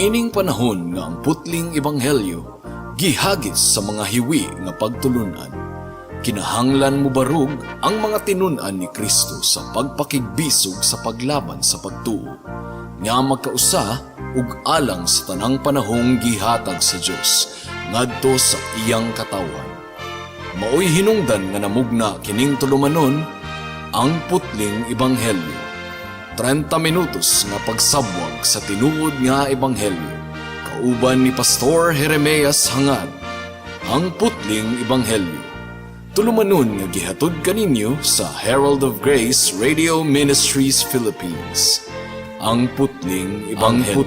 Niining panahon nga ang putling ebanghelyo gihagis sa mga hiwi nga pagtulunan. Kinahanglan mo barug ang mga tinun-an ni Kristo sa pagpakigbisog sa paglaban sa pagtuo, nga magkausa ug alang sa tanang panahong gihatag sa Dios ngadto sa iyang katawan. Maoy hinungdan nga namugna kining tulumanon ang putling ebanghelyo. 30 minutos nga pagsabwag sa tinuod nga ebanghelyo. Kauban ni Pastor Jeremias Hangad, ang putling ebanghelyo. Tulumanon nga gihatod kaninyo sa Herald of Grace Radio Ministries Philippines. Ang putling ebanghelyo.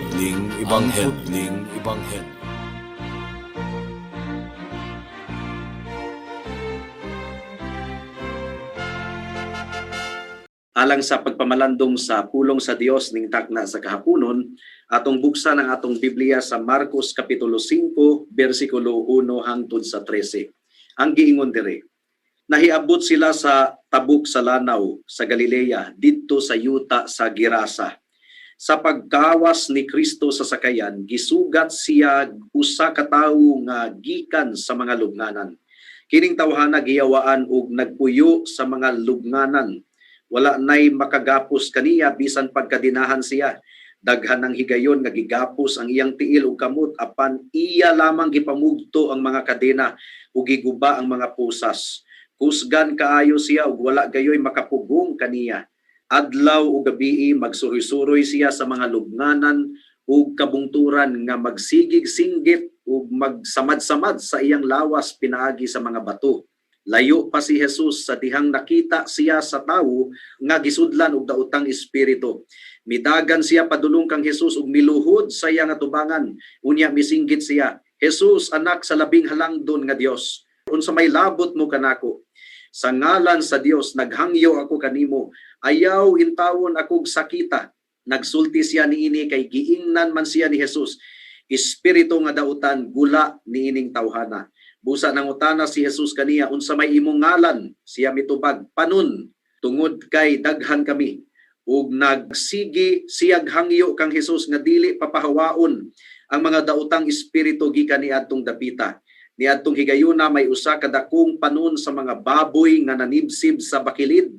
Alang sa pagpamalandong sa pulong sa Dios ning takna sa kahaponon, atong buksan ang atong Biblia sa Marcos kapitulo 5 bersikulo 1 hangtod sa 13. Ang giingon dire: nahiabot sila sa tabuk sa lanaw sa Galilea didto sa yuta sa Gerasa. Sa pagkawas ni Kristo sa sakayan, gisugat siya usa ka tawo nga gikan sa mga lubnganan. Kining tawhana giyawaan og nagpuyo sa mga lubnganan. Wala nay makagapos kaniya bisan pagkadinahan siya. Daghan ng higayon nga gigapos ang iyang tiil ug kamot apan iya lamang gipamugto ang mga kadena ug giguba ang mga pusas. Kusgan kaayo siya ug wala gayoy makapugong kaniya. Adlaw ug gabii magsuroy-suroy siya sa mga lubnganan ug kabungturan nga magsigig-singgit ug magsamad-samad sa iyang lawas pinaagi sa mga bato. Layo pa si Jesus sa dihang nakita siya sa tawo nga gisudlan og daotang espiritu. Midagan siya padulong kang Jesus ug miluhod sa iyang atubangan. Unya misinggit siya, "Jesus, anak sa labing halangdon nga Dios, unsa may labot mo kanako? Sa ngalan sa Dios naghangyo ako kanimo, ayaw intawon akog sakita." Nagsulti siya niini kay giingnan man siya ni Jesus. Espiritu nga dautan gula niining tawhana. Busa nangutana si Jesus kaniya, "Unsa may imong ngalan?" Siya mitubag, "Panon, tungod kay daghan kami." Ug nagsigi siyag hangyo kang Jesus nga dili papahawaon ang mga daotang espiritu gikan niadtong dapita. Niadtong higayuna may usa ka dakong panon sa mga baboy nga nanibsib sa bakilid.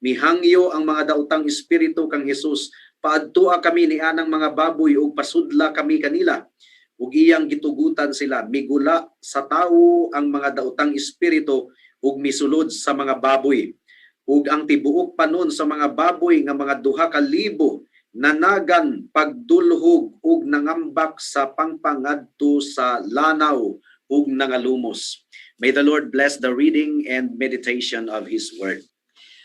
Mihangyo ang mga daotang espiritu kang Jesus, "Paadtoa kami ni anang mga baboy ug pasudla kami kanila." Ug iyang gitugutan sila, migula sa tawo ang mga daotang espiritu ug misulod sa mga baboy. Ug ang tibuok panon sa mga baboy nga mga 2,000 nanagan pagdulhog ug nangambak sa pangpangadto sa lanaw ug nangalumos. May the Lord bless the reading and meditation of His Word.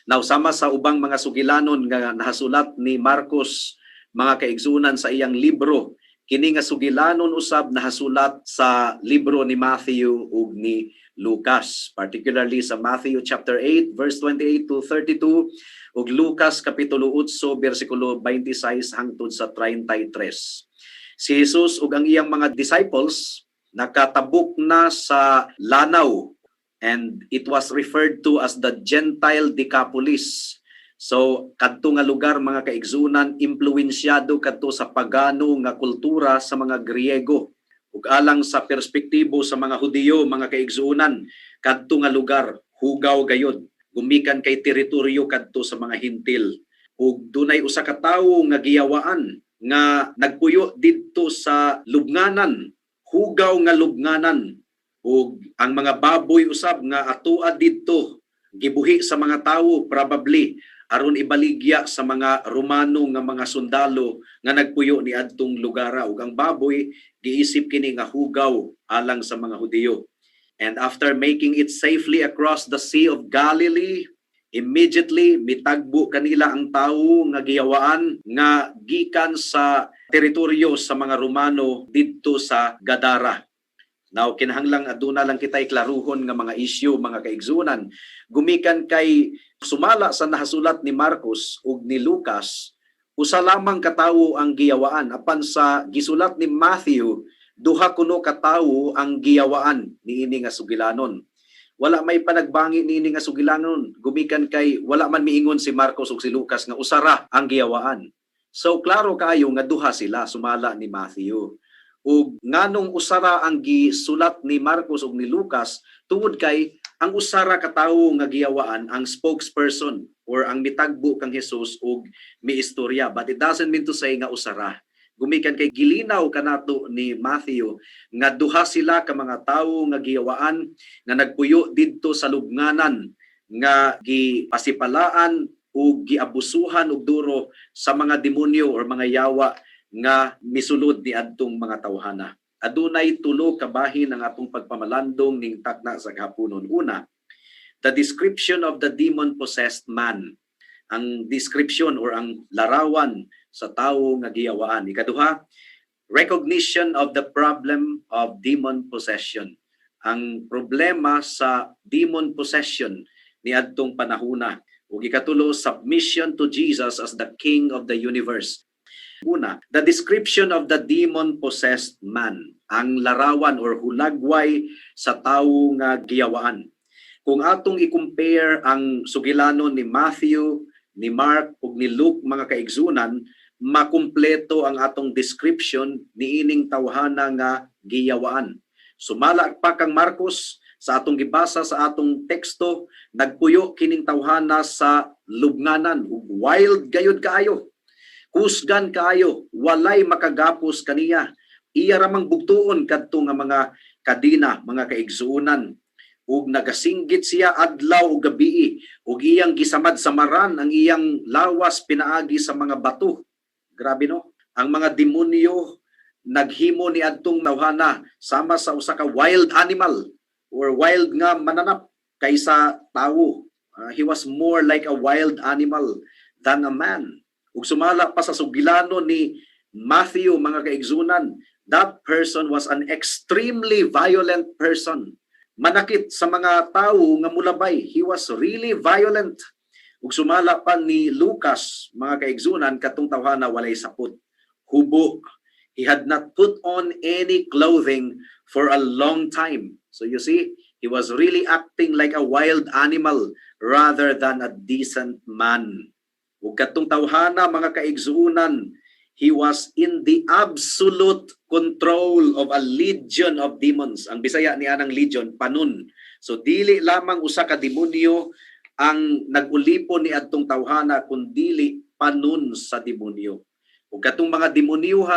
Now, sama sa ubang mga sugilanon nga nahasulat ni Marcos, mga kaigsunan sa iyang libro, kini nga sugilanon usab nahasulat sa libro ni Matthew ug ni Lucas, particularly sa Matthew chapter 8 verse 28 to 32 ug Lucas kapitulo 8 bersikulo 26 hangtod sa 33. Si Jesus ug ang iyang mga disciples nakatabuk na sa lanaw, and it was referred to as the Gentile Decapolis. So, kadto nga lugar mga kaigsunan, impluwensyado kadto sa pagano nga kultura sa mga Griego. Ug alang sa perspektibo sa mga Hudiyo, mga kaigsunan, kadto nga lugar hugaw gayod, gumikan kay teritoryo kadto sa mga Hintil. Ug dunay usa ka tawo nga giyawaan nga nagpuyo didto sa lubnganan, hugaw nga lubnganan. Ug ang mga baboy usab nga atoa didto gibuhi sa mga tawo probably aron ibaligya sa mga Romano nga mga sundalo nga nagpuyo ni adtong lugara, ug ang baboy giisip kini nga hugaw alang sa mga Hudiyo. And after making it safely across the Sea of Galilee, immediately mitagbo kanila ang tawo nga giyawaan nga gikan sa teritoryo sa mga Romano didto sa Gadara. Now, kinahanglang aduna lang kita iklaruhon nga mga issue, mga kaigsunan. Gumikan kay sumala sa nahasulat ni Marcos ug ni Lucas, usa lamang katawo ang giyawaan. Apan sa gisulat ni Matthew, duha kuno katawo ang giyawaan niini nga sugilanon. Wala may panagbangi niini nga sugilanon. Gumikan kay wala man miingon si Marcos ug si Lucas nga usara ang giyawaan. So klaro kaayo nga duha sila sumala ni Matthew. Ug nganong usara ang gisulat ni Marcos ug ni Lucas tungod kay ang usara ka tawo nga giyawaan ang spokesperson or ang mitagbo kang Hesus ug miistorya, but it doesn't mean to say nga usara. Gumikan kay gilinaw kanato ni Matthew nga duha sila ka mga tawo nga giyawaan nga nagpuyo didto sa lubnganan nga gipasipalaan ug giabusuhan og duro sa mga demonyo or mga yawa nga misulod ni adtong mga tawhana. Adunay tulo ka bahin ang atong pagpamalandong ning takna sa kahaponon. Una, the description of the demon-possessed man. Ang description or ang larawan sa tawo nga giyawaan. Ikaduha, recognition of the problem of demon possession. Ang problema sa demon possession ni adtong panahuna. Ug ikatulo, submission to Jesus as the King of the universe. Una, the description of the demon-possessed man. Ang larawan or hulagway sa tawo nga giyawaan. Kung atong i-compare ang sugilanon ni Matthew, ni Mark, ug ni Luke mga kaigsunan, makumpleto ang atong description ni ining tawhana nga giyawaan. Sumala pa kang Marcos, sa atong gibasa sa atong teksto, nagpuyo kining tawhana sa lubnganan ug wild gayud kaayo. Kusgan kaayo, walay makagapos kaniya. Iya ramang bugtuon kadto nga mga kadina, mga kaigsuonan. Ug nagasinggit siya adlaw ug gabi ug iyang gisamad samaran ang iyang lawas pinaagi sa mga bato. Grabe no? Ang mga demonyo naghimo ni adtong tawhana sama sa usa ka wild animal or wild nga mananap kaysa tawo. He was more like a wild animal than a man. Ug sumala pa sa sugilano ni Matthew mga kaigsunan, that person was an extremely violent person. Manakit sa mga tawo nga mulabay. He was really violent. Ug sumala pa ni Lucas mga kaigsunan katong tawhana walay sapot. Hubo. He had not put on any clothing for a long time. So you see, he was really acting like a wild animal rather than a decent man. Ug katong tawhana mga kaigsuunan, he was in the absolute control of a legion of demons. Ang Bisaya niya ng legion, panun. So dili lamang usa ka demonyo ang nagulipon ni adtong tawhana kundili panun sa demonyo. Ug katong mga demonyo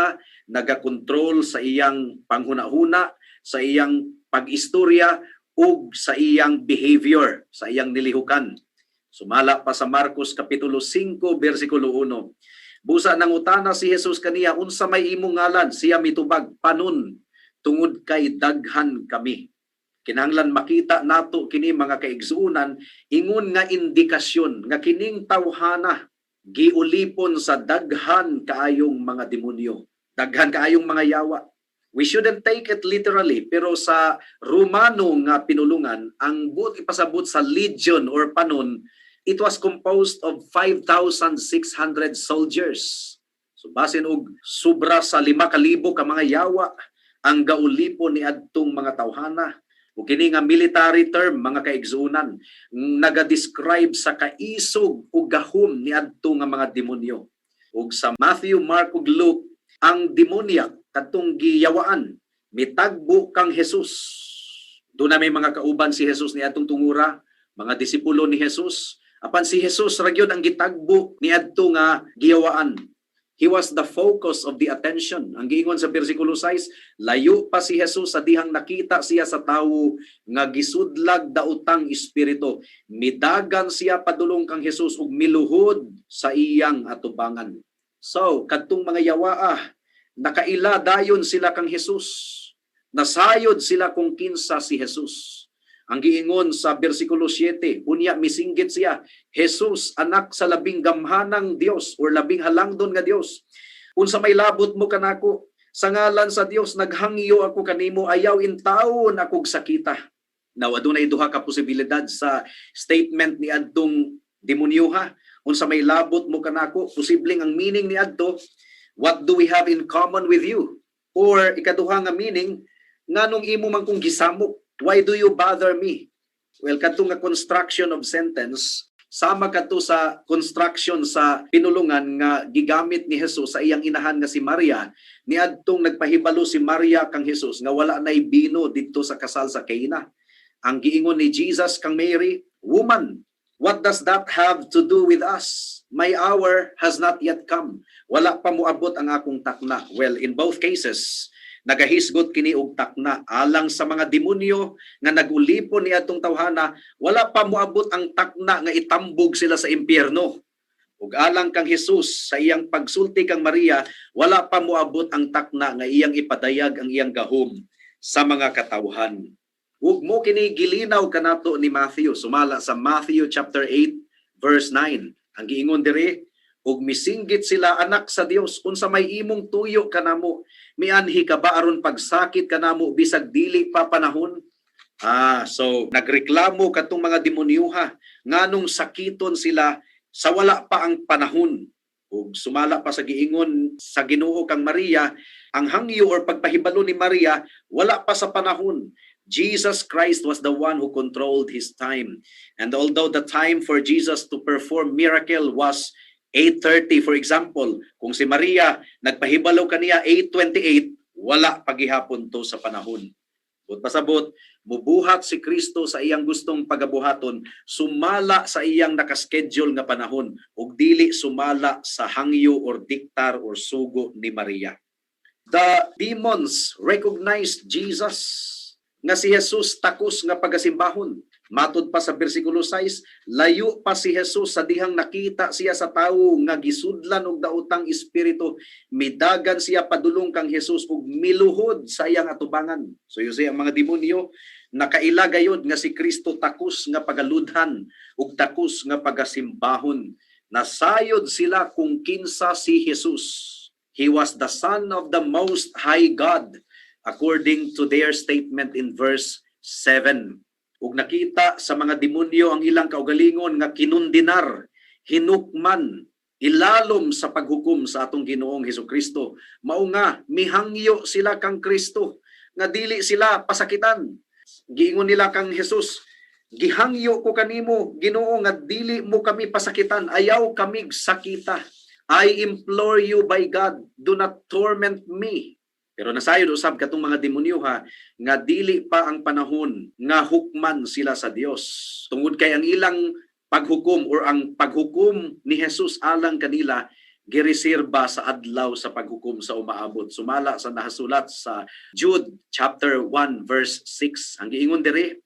nagakontrol sa iyang panghuna-huna, sa iyang pag-istorya ug sa iyang behavior, sa iyang nilihukan. Sumala pa sa Marcos kapitulo 5 bersikulo 1. Busa nangutana si Jesus kaniya, unsa may imong ngalan? Siya mitubag, panun, tungod kay daghan kami. Kinahanglan makita nato kini mga kaigsuunan, ingon nga indikasyon nga kining tawhana giulipon sa daghan kaayong mga demonyo, daghan kaayong mga yawa. We shouldn't take it literally, pero sa Romano nga pinulungan, ang buot ipasabot sa legion or panon, it was composed of 5,600 soldiers. So basin og sobra sa 5,000 ka mga yawa ang gaulipon ni adtong mga tawhana. O kini nga military term mga kaigsuunan, naga-describe sa kaisog o gahom ni adto nga mga demonyo. Ug sa Matthew, Mark ug Luke, ang demonyak kadtong giyawaan mitagbo kang Jesus. Doon na may mga kauban si Jesus ni adtong tungura, mga disipulo ni Jesus. Apan si Jesus ra gyud ang gitagbo ni adto nga giyawaan. He was the focus of the attention. Ang giingon sa bersikulo 6, layo pa si Jesus sa dihang nakita siya sa tawo nga gisudlag daotang espiritu. Midagan siya padulong kang Jesus ug miluhod sa iyang atubangan. So, kadtong mga yawaa, nakaila dayon sila kang Jesus. Nasayod sila kung kinsa si Jesus. Ang giingon sa bersikulo 7, unya misinggit siya, Jesus, anak sa labing gamhanang Dios or labing halangdon nga Dios. Unsa may labot mo kanako? Sa ngalan sa Dios naghangyo ako kanimo, ayaw in taon akog sakita. Now adunay duha ka posibilidad sa statement ni adtong demonyoha. Unsa may labot mo kanako? Posibleng ang meaning ni adto, what do we have in common with you? Or ikaduha nga meaning, nganong imo man kong gisamok? Why do you bother me? Well, kadtong nga construction of sentence, Sama kadto sa construction sa pinulungan nga gigamit ni Jesus sa iyang inahan nga si Maria, niadtong nagpahibalo si Maria kang Jesus nga wala nay bino didto sa kasal sa Cana. Ang giingon ni Jesus kang Mary, "Woman, what does that have to do with us? My hour has not yet come." Wala pa moabot ang akong takna. Well, in both cases, nagahisgot kini og takna alang sa mga demonyo nga nagulipon ni atong tawhana, wala pa moabot ang takna nga itambog sila sa impyerno. Ug alang kang Jesus sa iyang pagsulti kang Maria, wala pa moabot ang takna nga iyang ipadayag ang iyang gahom sa mga katawhan. Ug mo kini gilinaw kanato ni Matthew, sumala sa Matthew chapter 8 verse 9. Ang giingon diri, ug misinggit sila anak sa Dios, unsa may imong tuyo kanamo, mianhi ka ba aron pagsakit kanamo bisag dili pa panahon? So nagreklamo katong mga demonyoha nganong sakiton sila sa wala pa ang panahon. Ug sumala pa sa giingon sa Ginoo kang Maria, ang hangyo or pagpahibalo ni Maria wala pa sa panahon. Jesus Christ was the one who controlled his time. And although the time for Jesus to perform miracle was 8:30, for example, kung si Maria nagpahibalo kaniya 8:28, wala pagihapon to sa panahon. But pasabot, mubuhat si Kristo sa iyang gustong pagabuhaton, sumala sa iyang nakaschedule nga panahon, ug dili sumala sa hangyo or diktar or sugo ni Maria. The demons recognized Jesus, nga si Jesus takos nga pagasimbahon. Matod pa sa bersikulo 6, layo pa si Jesus sa dihang nakita siya sa tawo nga gisudlan og daotang espiritu, midagan siya padulong kang Jesus ug miluhod sa iyang atubangan. So you see, ang mga demonyo nakaila gayud nga si Kristo takos nga pagaludhan ug takos nga pagasimbahon. Nasayod sila kung kinsa si Jesus. He was the Son of the Most High God, according to their statement in verse 7. Ug nakita sa mga demonyo ang ilang kaugalingon nga kinundinar, hinukman, ilalom sa paghukom sa atong Ginoong Hesukristo. Mao nga mihangyo sila kang Kristo nga dili sila pasakitan. Giingon nila kang Jesus, "Gihangyo ko kanimo, Ginoo, nga dili mo kami pasakitan, ayaw kami sakita. I implore you by God, do not torment me." Pero nasayod usab katong mga demonyo nga dili pa ang panahon nga hukman sila sa Dios. Tungod kay ang ilang paghukom or ang paghukom ni Jesus alang kanila gireserba sa adlaw sa paghukom sa umaabot. Sumala sa nahasulat sa Jude chapter 1 verse 6. Ang giingon diri,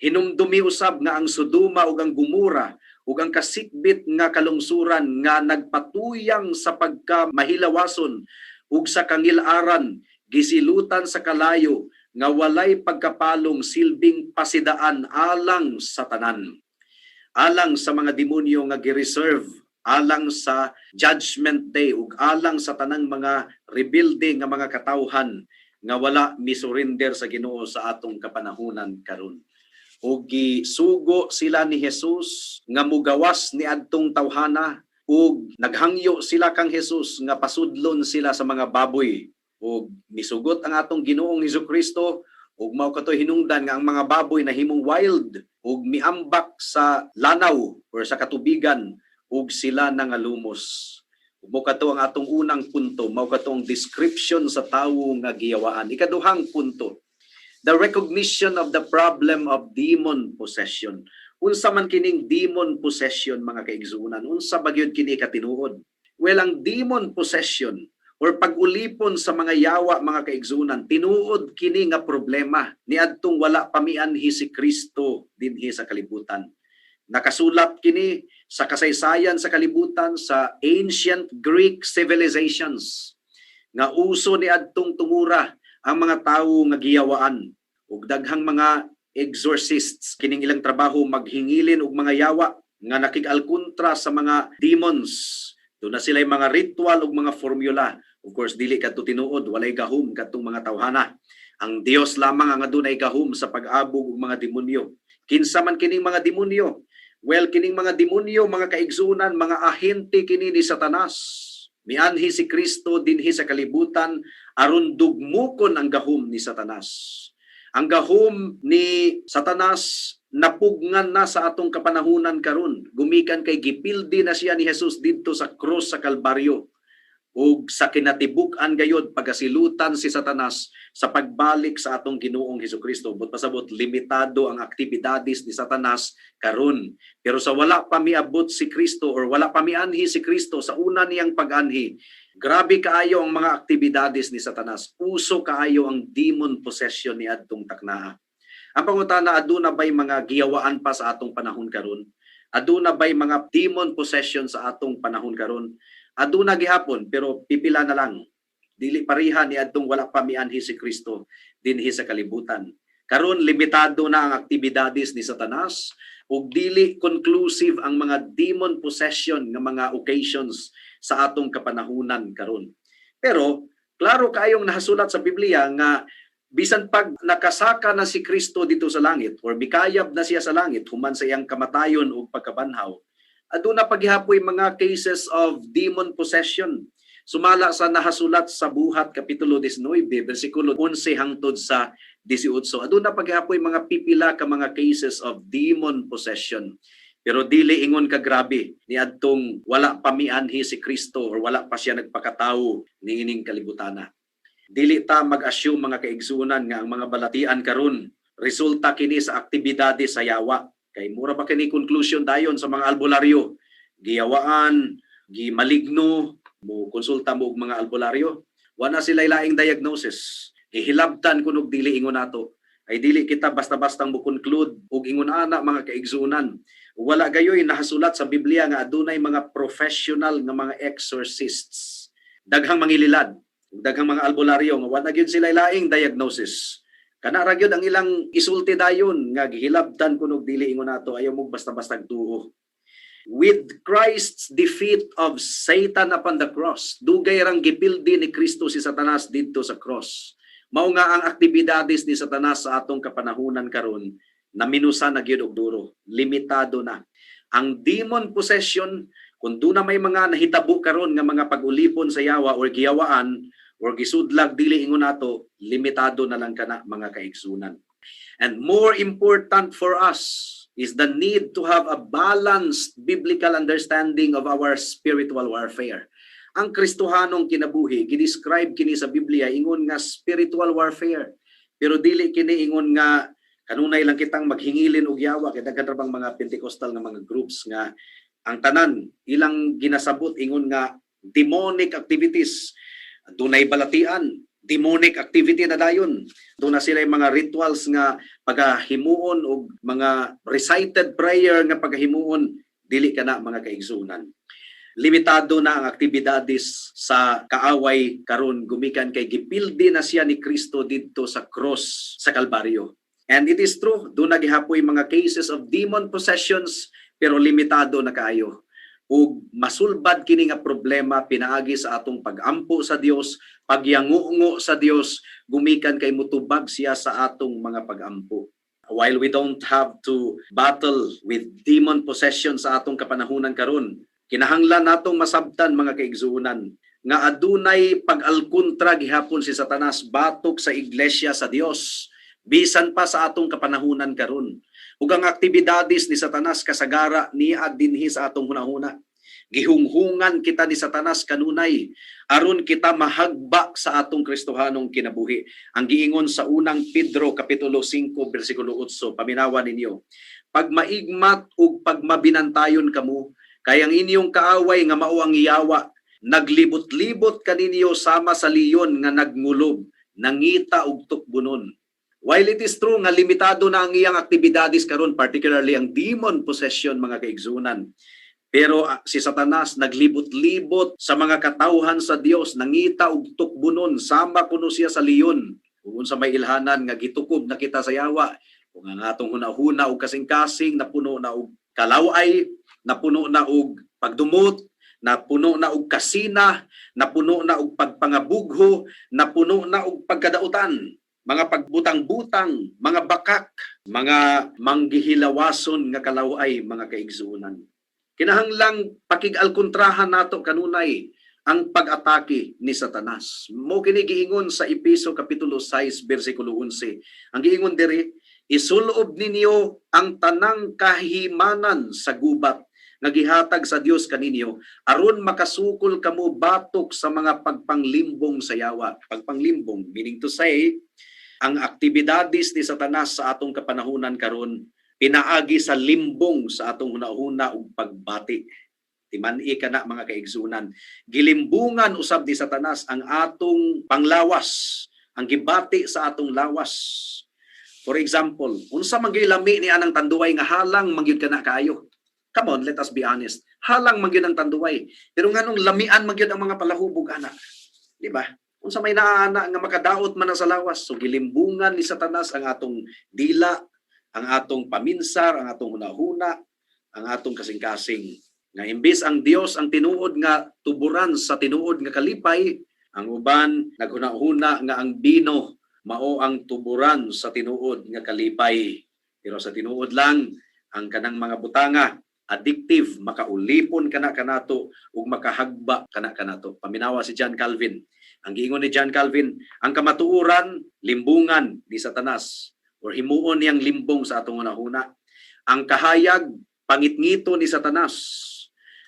hinumdumi usab nga ang Sodoma ug ang Gomora ug ang kasikbit nga kalungsuran nga nagpatuyang sa pagkamahilawason ug sa kangilaran, gisilutan sa kalayo nga walay pagkapalong silbing pasidaan alang sa tanan. Alang sa mga demonyo nga gireserve, alang sa judgment day ug alang sa tanang mga rebelde nga mga katawhan nga wala misurrender sa Ginoo sa atong kapanahunan karon. Ug gisugo sila ni Jesus nga mugawas ni adtong tawhana ug naghangyo sila kang Jesus nga pasudlon sila sa mga baboy. Ug misugot ang atong Ginoong Hesukristo ug mao katoy hinungdan nga ang mga baboy na himong wild ug miambak sa lanaw or sa katubigan ug sila nangalumos. Ug mao kato ang atong unang punto, mao katong description sa tawo nga giyawaan. Ikaduhang punto, the recognition of the problem of demon possession. Unsa man kining demon possession mga kaigsuonan? Unsa ba gyud kini katinuod? Well, ang demon possession or pag-ulipon sa mga yawa mga kaigsuonan, tinuod kini nga problema niadtong wala pamianhi si Kristo dinhi sa kalibutan. Nakasulat kini sa kasaysayan sa kalibutan sa ancient Greek civilizations nga uso niadtong tungura ang mga tawo nga giyawaan ug daghang mga exorcists kining ilang trabaho maghingilin og mga yawa nga nakig-alkontra sa mga demons. Doon na sila mga ritual ug mga formula. Of course, dili kadto tinuod, walay gahom kadtong mga tawhana. Ang Dios lamang ang adunay gahom sa pag-abog og mga demonyo. Kinsa man kining mga demonyo? Well, kining mga demonyo, mga kaigsuonan, mga ahente kini ni Satanas. Mianhi si Kristo dinhi sa kalibutan aron dugmukon ang gahom ni Satanas. Ang gahom ni Satanas napugngan na sa atong kapanahunan karon. Gumikan kay gipildi na siya ni Jesus didto sa krus sa Kalbaryo. Ug sa kinatibuk-an gayud pagasilutan si Satanas sa pagbalik sa atong Ginoong Hesukristo. But pasabot limitado ang aktibidades ni Satanas karon. Pero sa wala pa miabot si Kristo or wala pa mianhi si Kristo sa una niyang pag-anhi, grabe kaayo ang mga aktibidades ni Satanas. Uso kaayo ang demon possession ni adtong taknaa. Ang pangutana, aduna ba'y mga giyawaan pa sa atong panahon karon? Aduna ba'y mga demon possession sa atong panahon karon? Aduna gihapon pero pipila na lang. Dili pareha ni adtong wala pa mianhi si Kristo dinhi sa kalibutan. Karon limitado na ang aktibidades ni Satanas ug dili conclusive ang mga demon possession nga mga occasions sa atong kapanahunan karon. Pero klaro kayong nahasulat sa Biblia nga bisan pag nakasaka na si Kristo dito sa langit or mikayab na siya sa langit human sa iyang kamatayon ug pagkabanhaw, aduna paghihapoy mga cases of demon possession. Sumala sa nahasulat sa Buhat Kapitulo 19, versikulo 11 hangtod sa 18. Aduna paghihapoy mga pipila ka mga cases of demon possession. Pero dili ingon ka grabe ni adtong wala pa mianhi si Kristo or wala pa siya nagpakatawo niining kalibutana. Dili ta mag-assume mga kaigsunan nga ang mga balatian karon resulta kini sa aktibidades sa yawa. Kay mura ba kini conclusion dayon sa mga albularyo? Giyawaan, gimaligno, mo konsulta mo og mga albularyo. Wala sila laing diagnosis. Ihilabtan kunog dili ingon nato. Ay dili kita basta-bastang mo conclude og ingon ana mga kaigsunan. Wala gayoy nahasulat sa Biblia nga adunay mga professional nga mga exorcists. Daghang mangililad, daghang mga albularyo nga wala gyud sila laing diagnosis. Kana ra gyud ang ilang isulti dayon nga gihilabtan kunog dili ingon nato ayaw mo basta-basta tuo. With Christ's defeat of Satan upon the cross, dugay rang gipildi ni Kristo si Satanas didto sa cross. Mao nga ang aktibidades ni Satanas sa atong kapanahunan karon na minusa na gyud og duro, limitado na. Ang demon possession kun na may mga nahitabo karon nga mga pag-ulipon sa yawa or giyawaan or gisudlag dili ingon nato, limitado na lang kana mga kaigsunan. And more important for us is the need to have a balanced biblical understanding of our spiritual warfare. Ang Kristohanong kinabuhi, gidescribe kini sa Biblia, ingon nga spiritual warfare. Pero dili kini ingon nga kanunay lang kitang maghingilin og yawa kay daghan ra bang mga Pentecostal nga mga groups nga ang tanan ilang ginasabot ingon nga demonic activities. Dunay balatian, demonic activity na dayon. Doon na sila yung mga rituals nga pagahimuon o mga recited prayer nga pagahimuon, dili ka na mga kaigsunan. Limitado na ang aktibidades sa kaaway karon gumikan kay gipildi na siya ni Kristo didto sa cross sa Kalbaryo. And it is true, doon nagihapoy mga cases of demon possessions pero limitado na kaayo. Ug masulbad kini nga problema pinaagi sa atong pag-ampo sa Dios, pagyangungo sa Dios, gumikan kay mutubag siya sa atong mga pag-ampo. While we don't have to battle with demon possession sa atong kapanahunan karon, kinahanglan natong masabtan mga kaigsuonan nga adunay pag-alkontra gihapon si Satanas batok sa iglesia sa Dios bisan pa sa atong kapanahunan karon. Ug ang aktibidades ni Satanas kasagara niya dinhi sa atong hunahuna. Gihunghungan kita ni Satanas kanunay aron kita mahagba sa atong Kristohanong kinabuhi. Ang giingon sa unang Pedro kapitulo 5 bersikulo 8, paminawan ninyo. Pag maigmat ug pag mabinantayon kamo, kay ang inyong kaaway nga mao ang iyawa, naglibot-libot kaninyo sama sa leon nga nagngulob, nangita og tukbunon. While it is true nga limitado na ang iyang aktibidades karon, particularly ang demon possession mga kaigsunan, pero si Satanas naglibot-libot sa mga katawhan sa Dios, nangita og tukbunon sama kuno siya sa leon. Kung sa may ilhanan nga gitukob na kita sa yawa, kung ang atong hunahuna og kasing-kasing napuno na og kalaway, napuno na og pagdumot, napuno na og kasina, napuno na og pagpangabugho, napuno na og pagkadautan, mga pagbutang-butang, mga bakak, mga manggihilawason nga kalaway mga kaigsuonan. Kinahanglang pakig-alkontrahan nato kanunay ang pag-atake ni Satanas. Mo kini giingon sa Epeso kapitulo 6 bersikulo 11. Ang giingon diri, isuloob ninyo ang tanang kahimanan sa gubat nga gihatag sa Dios kaninyo aron makasukol kamo batok sa mga pagpanglimbong sa yawa. Pagpanglimbong meaning to say, ang aktibidades ni Satanas sa atong kapanahunan karon pinaagi sa limbong sa atong hunahuna ug pagbati. Timan-i kana mga kaigsunan. Gilimbungan usab ni Satanas ang atong panglawas, ang gibati sa atong lawas. For example, unsa man gyud lami ni anang tanduay nga halang man gyud kana kaayo. Come on, let us be honest. Halang man gyud ang tanduay. Pero nganong lamian man gyud ang mga palahubog ana. Di ba? Unsa may naana nga makadaot man sa lawas, so gilimbungan ni Satanas ang atong dila, ang atong paminsar, ang atong hunahuna, ang atong kasing-kasing. Nga imbis ang Dios ang tinuod nga tuburan sa tinuod nga kalipay, ang uban naghunahuna nga ang bino mao ang tuburan sa tinuod nga kalipay. Pero sa tinuod lang ang kanang mga butanga addictive, makaulipon kana kanato ug makahagba kana kanato. Paminawa si John Calvin. Ang giingon ni John Calvin, ang kamatuoran limbungan ni Satanas or himuon niyang limbong sa atong hunahuna. Ang kahayag pangitngito ni Satanas.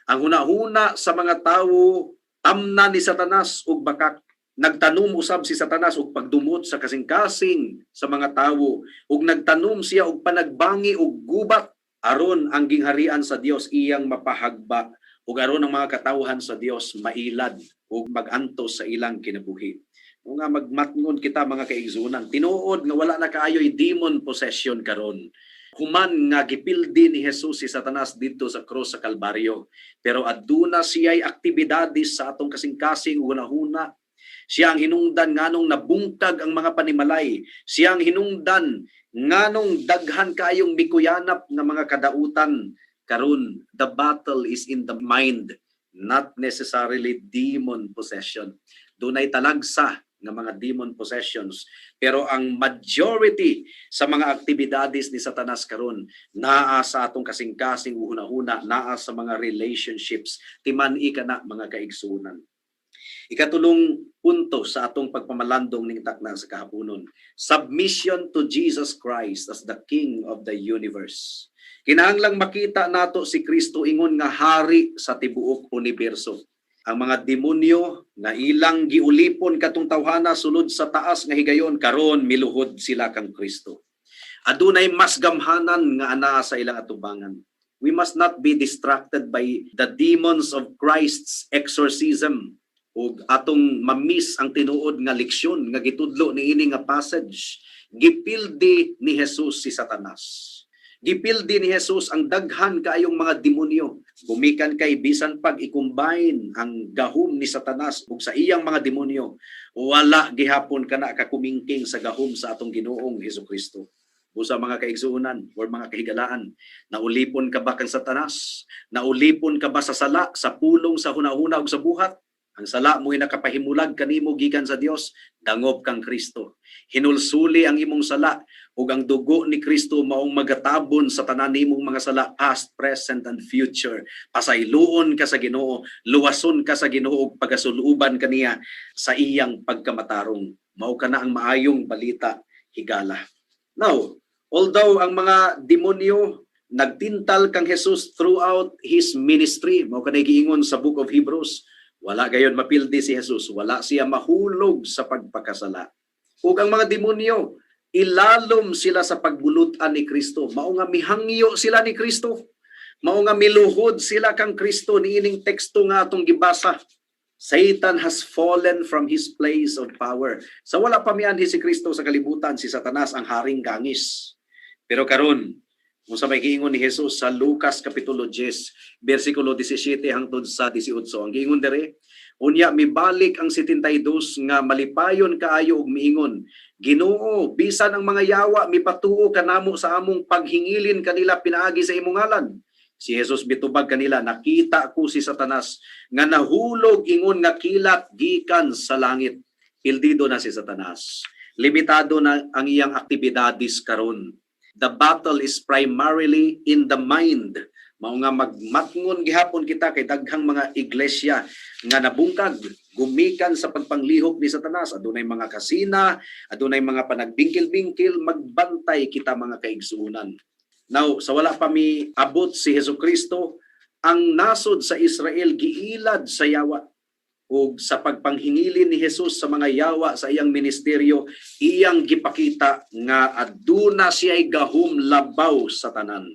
Ang hunahuna sa mga tawo tamna ni Satanas ug bakak. Nagtanom usab si Satanas og pagdumot sa kasing-kasing sa mga tawo ug nagtanom siya og panagbangi ug gubat aron ang gingharian sa Dios iyang mapahagba ug aron ang mga katawhan sa Dios mailad ug magantos sa ilang kinabuhi. O nga magmatngon kita mga kaigsunan, tinuod nga wala na kaayoy demon possession karon. Human nga gipildi ni Jesus si Satanas dito sa krus sa Kalbaryo. Pero aduna siya'y aktibidades sa atong kasing-kasing hunahuna. Siya ang hinungdan nganong nabungkag ang mga panimalay. Siya ang hinungdan nganong daghan kayong mikuyanap nga mga kadautan. Karon, the battle is in the mind, not necessarily demon possession. Dunay talagsa ng mga demon possessions. Pero ang majority sa mga aktibidades ni Satanas karon naa sa atong kasing-kasing uhuna-huna, naa sa mga relationships. Timan-i kana mga kaigsunan. Ikatulong punto sa atong pagpamalandong ning takna sa kahaponon, submission to Jesus Christ as the King of the universe. Kinahanglang makita nato si Kristo ingon nga hari sa tibuok universo. Ang mga demonyo nga ilang giulipon katong tawhana sulod sa taas nga higayon karon miluhod sila kang Kristo. Adunay mas gamhanan nga ana sa ilang atubangan. We must not be distracted by the demons of Christ's exorcism ug atong mamiss ang tinuod nga leksyon nga gitudlo niini nga passage. Gipildi ni Jesus si Satanas. Gipildi ni Jesus ang daghan kaayong mga demonyo. Gumikan kay bisan pag i-combine ang gahom ni Satanas ug sa iyang mga demonyo, wala gihapon kana kakumingking sa gahom sa atong Ginoong Hesukristo. Busa mga kaigsuunan or mga kahigalaan, naulipon ka ba kang Satanas? Naulipon ka ba sa sala, sa pulong, sa hunahuna ug sa buhat? Ang sala mo'y nakapahimulag kanimo gikan sa Dios, dangob kang Kristo. Hinulsuli ang imong sala ug ang dugo ni Kristo maong magatabon sa tanan nimong mga sala past, present and future. Pasayloon ka sa Ginoo, luwason ka sa Ginoo ug pagasuluban kaniya sa iyang pagkamatarong. Mao kana ang maayong balita higala. Now, although ang mga demonyo nagtintal kang Jesus throughout his ministry, mao kanay giingon sa book of Hebrews, wala gayon mapildi si Jesus, wala siya mahulog sa pagpakasala. Ug ang mga demonyo, ilalom sila sa pagbulutan ni Kristo. Mao nga mihangyo sila ni Kristo. Mao nga miluhod sila kang Kristo niining teksto nga atong gibasa. Satan has fallen from his place of power. Sa wala pa mianhi si Kristo sa kalibutan, si Satanas ang haring gangis. Pero karon, kung sa may giingon ni Jesus sa Lucas Kapitulo 10, versikulo 17 hangtod sa 18. Ang giingon dere, unya mibalik ang 72 nga malipayon kaayo og miingon, Ginoo, bisan ang mga yawa mipatuo kanamo sa among paghingilin kanila pinaagi sa imong ngalan. Si Jesus bitubag kanila, nakita ko si Satanas nga nahulog ingon nga kilat gikan sa langit. Pildido na si Satanas. Limitado na ang iyang aktibidades karon. The battle is primarily in the mind, Mao nga magmatngon gihapon kita kay daghang mga iglesia nga nabungkag gumikan sa pagpanglihok ni Satanas. Adunay mga kasina, adunay mga panagbingkil-bingkil, magbantay kita mga kaigsuonan. Now, sa wala pa mi abot si Hesukristo, ang nasod sa Israel giilad sa yawa ug sa pagpanghingilin ni Jesus sa mga yawa sa iyang ministeryo, iyang gipakita nga aduna siya'y gahom labaw sa tanan.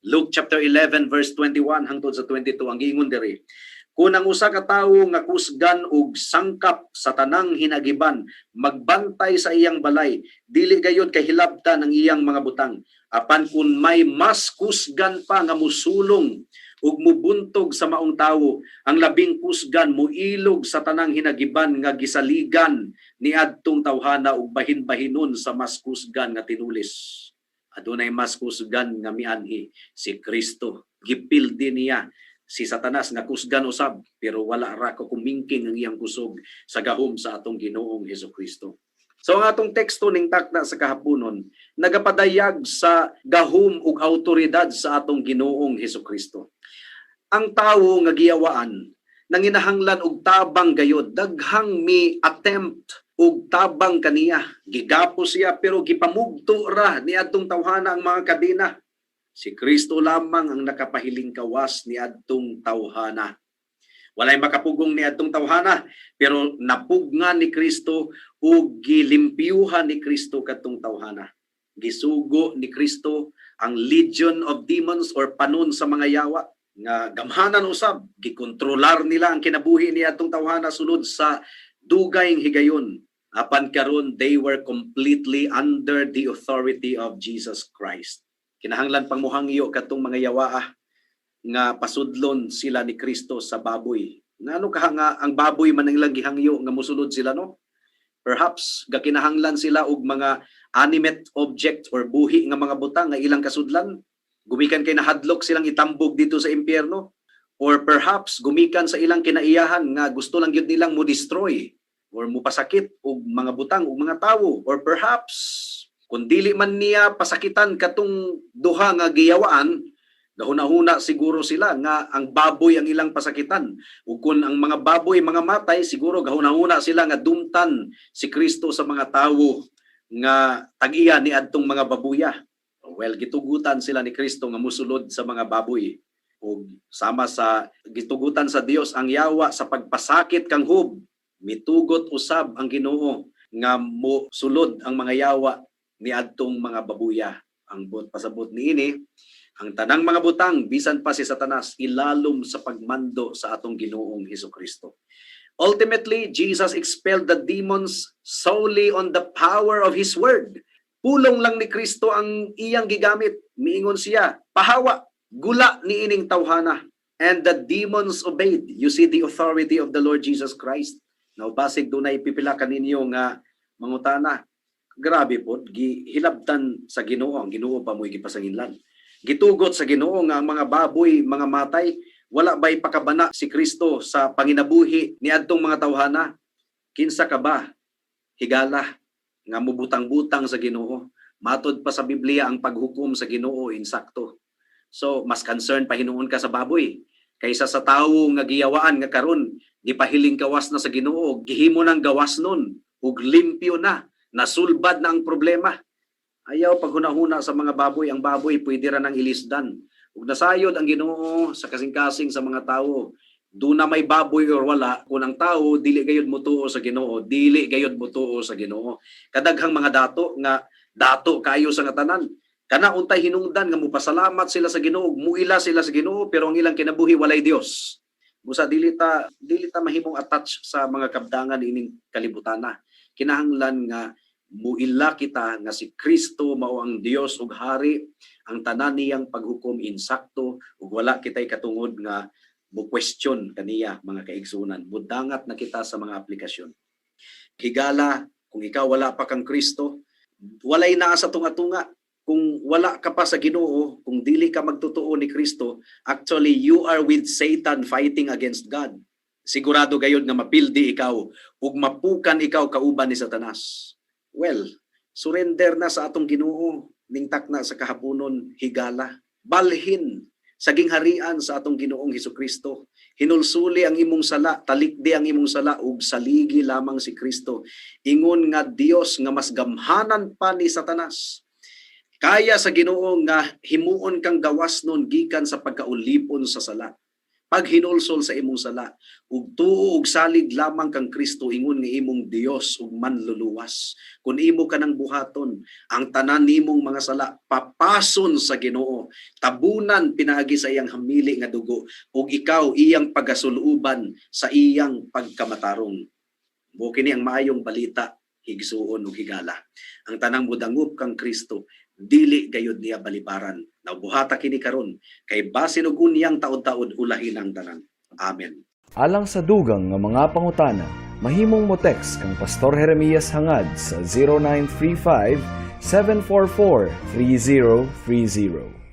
Luke chapter 11 verse 21 hangtod sa 22 ang giingon diri. Kung ang usa ka tawo nga kusgan og sangkap sa tanang hinagiban, magbantay sa iyang balay, dili gayud kay hilabtan ang iyang mga butang. Apan kung may mas kusgan pa nga musulong ug mubuntog sa maong tawo, ang labing kusgan muilog sa tanang hinagiban nga gisaligan ni adtong tawhana ug bahin-bahinon sa mas kusgan nga tinulis. Adunay mas kusgan nga mianhi si Kristo. Gipildi niya si Satanas nga kusgan usab, pero wala ra ko kumingking ang iyang kusog sa gahom sa atong Ginoong Hesukristo. So ang atong teksto ning takda sa kahaponon nagapadayag sa gahom ug awtoridad sa atong Ginoong Hesukristo. Ang tawo nga giyawaan nanginahanglan og tabang gayod, daghang mi attempt ug tabang kaniya. Gigapos siya pero gipamugto ra ni adtong tawhana ang mga kadena. Si Kristo lamang ang nakapahiling kawas ni adtong tawhana. Walay makapugong ni adtong tawhana, pero napugnga ni Kristo ug gilimpyuhan ni Kristo kadtong tawhana. Gisugo ni Kristo ang legion of demons or panon sa mga yawa nga gamhanan usab, gikontrolar nila ang kinabuhi ni adtong tawhana sulod sa dugayng higayon. Apan karon they were completely under the authority of Jesus Christ. Kinahanglan pang muhangyo katong mga yawa nga pasudlon sila ni Kristo sa baboy. Ngano ka nga ang baboy man ang ilang gihangyo nga mosulod sila, no? Perhaps gakinahanglan sila og mga animate object or buhi nga mga butang nga ilang kasudlan. Gumikan kay nahadlok silang itambog dito sa impyerno, or perhaps gumikan sa ilang kinaiyahan nga gusto lang gyud nilang mo destroy or mo pasakit og mga butang og mga tawo, or perhaps kung dili man niya pasakitan katong duha nga giyawaan, gahuna-huna siguro sila nga ang baboy ang ilang pasakitan, ug kun ang mga baboy mga matay, siguro gahuna-huna sila nga dumtan si Kristo sa mga tawo nga tag-iya ni adtong mga babuya. Well, gitugutan sila ni Kristo nga musulod sa mga baboy. O sama sa gitugutan sa Dios ang yawa sa pagpasakit kang hub, mitugot usab ang Ginoo nga mosulod ang mga yawa ni adtong mga babuya. Ang pasabot niini, ang tanang mga butang bisan pa si Satanas ilalom sa pagmando sa atong Ginoong Hesukristo. Ultimately, Jesus expelled the demons solely on the power of His word. Pulong lang ni Kristo ang iyang gigamit. Miingon siya, pahawa, gula ni ining tawhana. And the demons obeyed. You see the authority of the Lord Jesus Christ. Now, basig dunay pipila kaninyo nga mangutana. Grabe po, gihilabtan sa Ginoo. Ang Ginoo pa mo'y gipasanginlan. Gitugot sa Ginoo nga ang mga baboy, mga matay, wala ba'y pakabana si Kristo sa panginabuhi ni adtong mga tawhana? Kinsa ka ba? Higala nga mubutang-butang sa Ginoo. Matod pa sa Biblia ang paghukom sa Ginoo insakto. So mas concerned pa hinuon ka sa baboy kaysa sa tawo nga giyawaan nga karon gipahiling kawas na sa Ginoo, gihimo nang gawas nun ug limpyo na, nasulbad na ang problema. Ayaw paghunahuna sa mga baboy, ang baboy pwede ra nang ilisdan. Ug nasayod ang Ginoo sa kasing-kasing sa mga tawo. Doon na may baboy or wala, kung ang tao dili gayud mutuo sa Ginoo, dili gayud mutuo sa Ginoo. Kadaghang mga dato nga dato kayo sa ngatanan. Kana untay hinungdan nga mupasalamat sila sa Ginoo, muila sila sa Ginoo, pero ang ilang kinabuhi walay Dios. Busa dili ta mahimong attach sa mga kabdangan ining kalibutana. Kinahanglan nga muila kita nga si Kristo mao ang Dios ug hari, ang tanan niyang paghukom insakto ug wala kitay katungod nga bu-question kaniya mga kaigsunan. Budangat na kita sa mga aplikasyon. Higala, kung ikaw wala pa kang Kristo, walay naa sa tunga-tunga. Kung wala ka pa sa Ginoo, kung dili ka magtotoo ni Kristo, actually you are with Satan fighting against God. Sigurado gayud nga mapildi ikaw ug mapukan ikaw kauban ni Satanas. Well, surrender na sa atong Ginoo ning takna sa kahaponon, higala. Balhin sa gingharian sa atong Ginoong Hesukristo. Hinulsuli ang imong sala, talikdi ang imong sala ug saligi lamang si Kristo. Ingon nga Dios nga mas gamhanan pa ni Satanas. Kaya sa Ginoo nga himuon kang gawas nun gikan sa pagkaulipon sa sala. Pag hinulsol sa imong sala, ug tuo ug salig lamang kang Kristo, ingon nga imong Dios ug manluluwas. Kung imo ka nang buhaton, ang tanan nimong mga sala papason sa Ginoo, tabunan pinaagi sa iyang hamili nga dugo, ug ikaw iyang pagasuluban sa iyang pagkamatarong. Mo kini ang maayong balita, higsuon ug higala. Ang tanang mudangup kang Kristo, dili gayud niya balibaran. Nabuhata kini karon kay basin og unyang taod-taod ulahin ang tanan. Amen. Alang sa dugang nga mga pangutana, mahimong mo text kang Pastor Jeremias hangad sa 0935 744 3030.